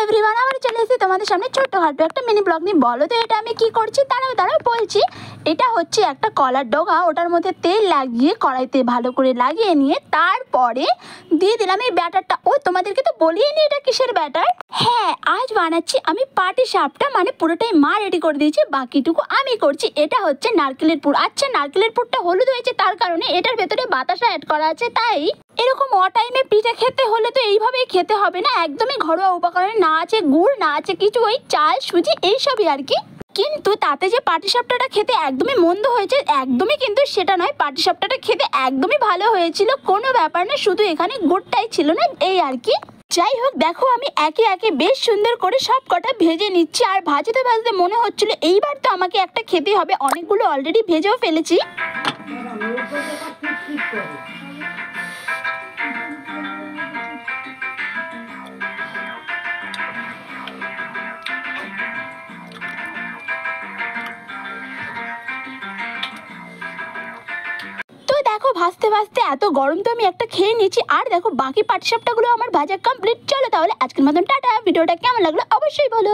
Everyone, আবার চলে এসেছি তোমাদের সামনে ছোট্টখাটো একটা মিনি ব্লগ নিয়ে। বলো তো এটা আমি কি করছি? দাঁড়াও বলছি। এটা হচ্ছে একটা কলার ডগা, ওটার মধ্যে তেল লাগিয়ে কড়াইতে ভালো করে লাগিয়ে নিয়ে তারপরে দিয়ে দিলাম এই ব্যাটারটা। ও তোমাদেরকে তো বলিয়ে নি এটা কিসের ব্যাটার। হ্যাঁ, আজ বানাচ্ছি আমি পাটি সাপটা, মানে পুরোটাই মা রেডি করে দিয়েছি, বাকিটুকু আমি করছি। এটা হচ্ছে নারকেলের পুর। আচ্ছা, নারকেলের পুরটা হলুদ হয়েছে তার কারণে, এটার ভেতরে বাতাসা অ্যাড করা আছে, তাই এরকম অটাইমে পিঠে খেতে হলে তো এইভাবেই খেতে হবে না। একদমই ঘরোয়া উপকরণে, না আছে গুড়, না আছে কিছু, ওই চাল সুজি এইসবই আর কি। কিন্তু তাতে যে পাটিসাপটাটা খেতে একদমই মন্দ হয়েছে, একদমই কিন্তু সেটা নয়। পাটিসাপটাটা খেতে একদমই ভালো হয়েছিল, কোনো ব্যাপার না, শুধু এখানে গুড়টাই ছিল না, এই আর কি। যাই হোক, দেখো আমি একে একে বেশ সুন্দর করে সব কটা ভেজে নিচ্ছি। আর ভাজতে ভাজতে মনে হচ্ছিল এইবার তো আমাকে একটা খেতে হবে। অনেকগুলো অলরেডি ভেজেও ফেলেছি। দেখো ভাজতে ভাজতে এত গরম, তো আমি একটা খেয়ে নিচ্ছি। আর দেখো বাকি পাটিসাপটাগুলো আমার ভাজা কমপ্লিট। চলো তাহলে আজকের মতন টাটা। ভিডিওটা কেমন লাগলো অবশ্যই বলো।